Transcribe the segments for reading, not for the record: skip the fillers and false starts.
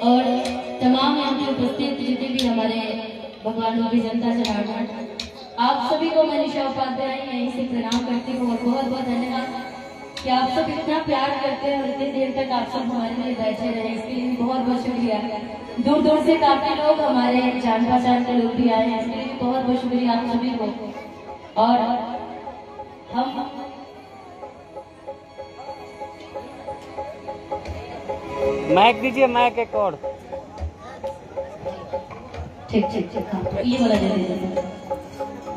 और तमाम यहाँ पे उपस्थित जितने भी हमारे भगवान की जनता जनार्दन, आप सभी को मैं निशा उपाध्याय यहीं से प्रणाम करती हूँ और बहुत बहुत धन्यवाद कि आप सब इतना प्यार करते हैं और इतनी देर तक आप सब हमारे लिए बैठे रहे, इसके लिए बहुत बहुत शुक्रिया। दूर दूर से काफी लोग हमारे जान पहचान के लोग भी आए हैं, इसके लिए बहुत बहुत शुक्रिया आप सभी को। और हम माइक दीजिए, माइक एक और। ठीक ठीक ठीक, हाँ ये वाला दे दीजिए।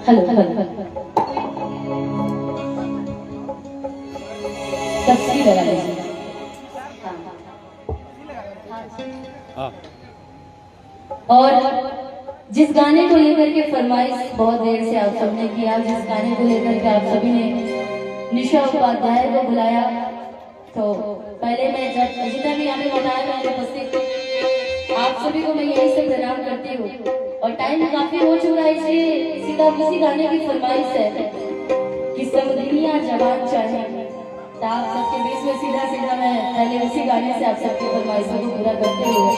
हेलो हेलो हेलो, तस्वीर लगा लीजिए। हाँ। और जिस गाने को लेकर के फरमाइश बहुत देर से आप सबने किया, जिस गाने को लेकर के आप सभी ने निशा उपाध्याय को बुलाया, तो पहले मैं जब जितना भी हमें बताया मैं उपस्थित आप सभी को मैं यही से प्रणाम करती हूँ। और टाइम काफी हो चुका है, इसलिए सीधा उसी गाने की फरमाइश है कि सब दुनिया जवान चाहे, तो आप सबके बीच में सीधा सीधा मैं पहले उसी गाने से आप सबकी फरमाइशों को पूरा करते हुए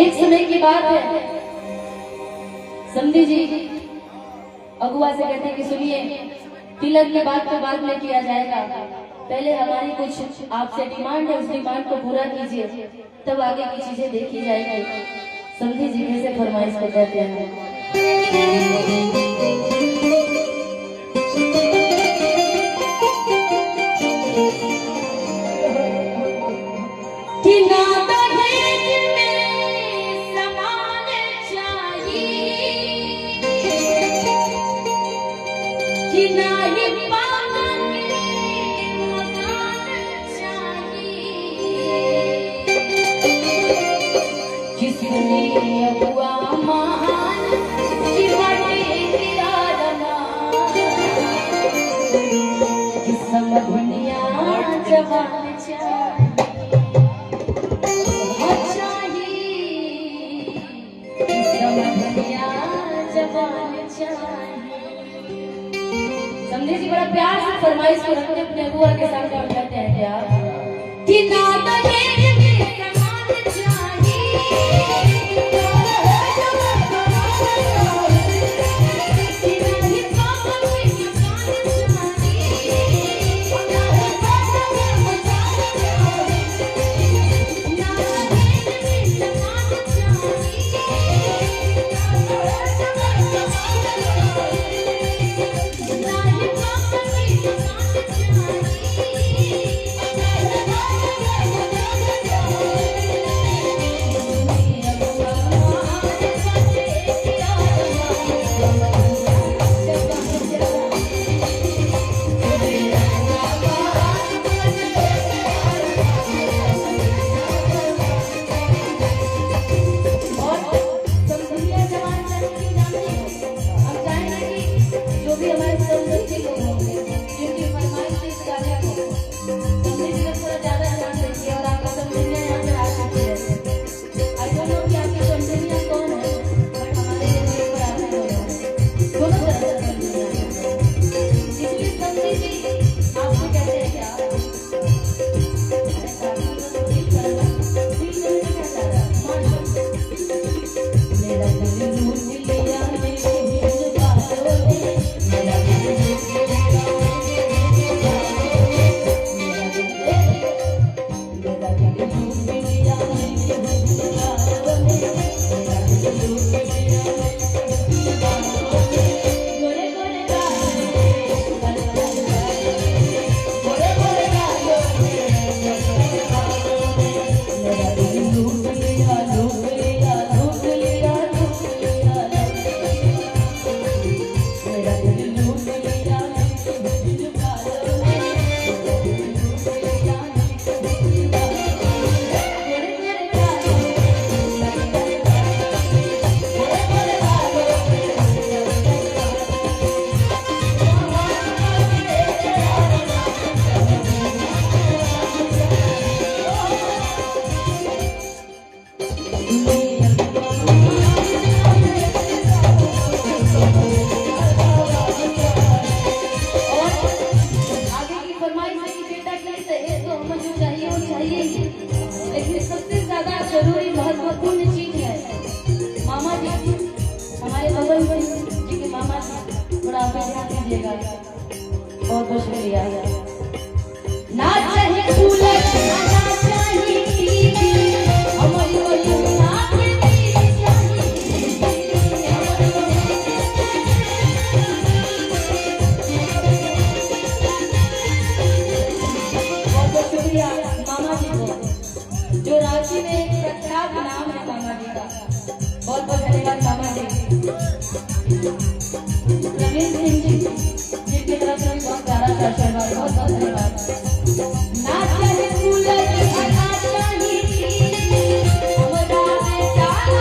एक समय की बात है, समझी जी अगुआ से कहते हैं कि सुनिए, तिलक की बात तो बाद में किया जाएगा, पहले हमारी कुछ आपसे डिमांड है, उस डिमांड को पूरा कीजिए, तब आगे की चीजें देखी जाएगी। समझी जी कैसे फरमाइश को कहते हैं। समझे जी, बड़ा प्यार से फरमाइश को रखते अपने अगुआ के सामने और कहते हैं क्या कि ना को जो चाहिए वो चाहिए ही, लेकिन सबसे ज्यादा जरूरी महत्वपूर्ण चीज है मामा जी, हमारे बगल में जी के मामा जी, थोड़ा आप ध्यान दीजिएगा। बहुत बहुत शुक्रिया। ना चाहे कूलर ना चाहे टीवी, हमारी वही मामा जी को, जो रांची में एक प्रख्यात नाम है मामा जी का। बहुत बहुत धन्यवाद मामा जी। रवींद्र सिंह जी जिनकी तरफ से बहुत प्यारा सा आशीर्वाद, बहुत बहुत धन्यवाद। ना चाहे कूलर ना चाहे टीवी, हमारा बेटा ना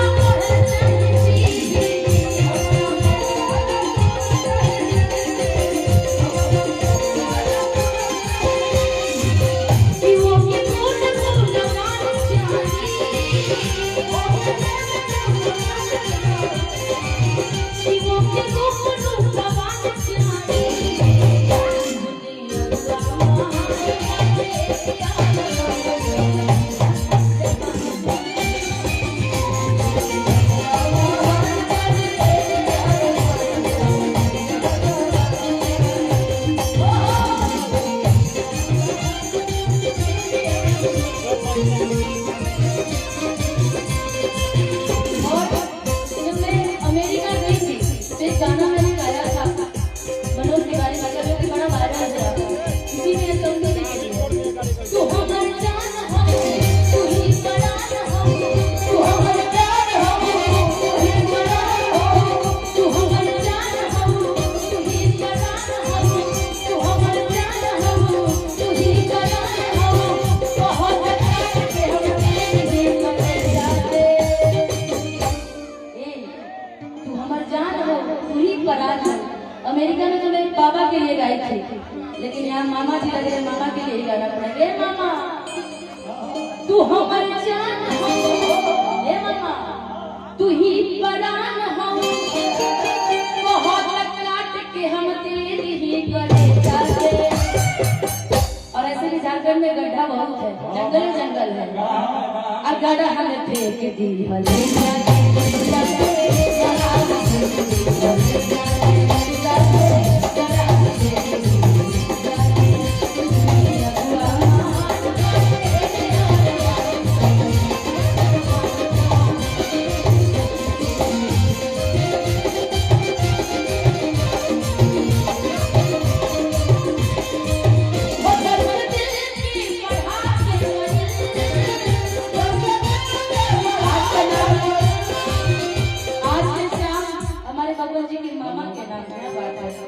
अमेरिका में तो मैं पापा के लिए गाई थी, लेकिन यहाँ मामा जी लग रहे, मामा के लिए गाना पड़ेगा। मामा तू हमर जान हो, ए मामा तू ही परान हो, बहुत काट के हम तेरी ही गले जाते। और ऐसे भी झारखंड में गड्ढा बहुत है, जंगल ही जंगल है, और गड्ढा हमें फेंक दी भले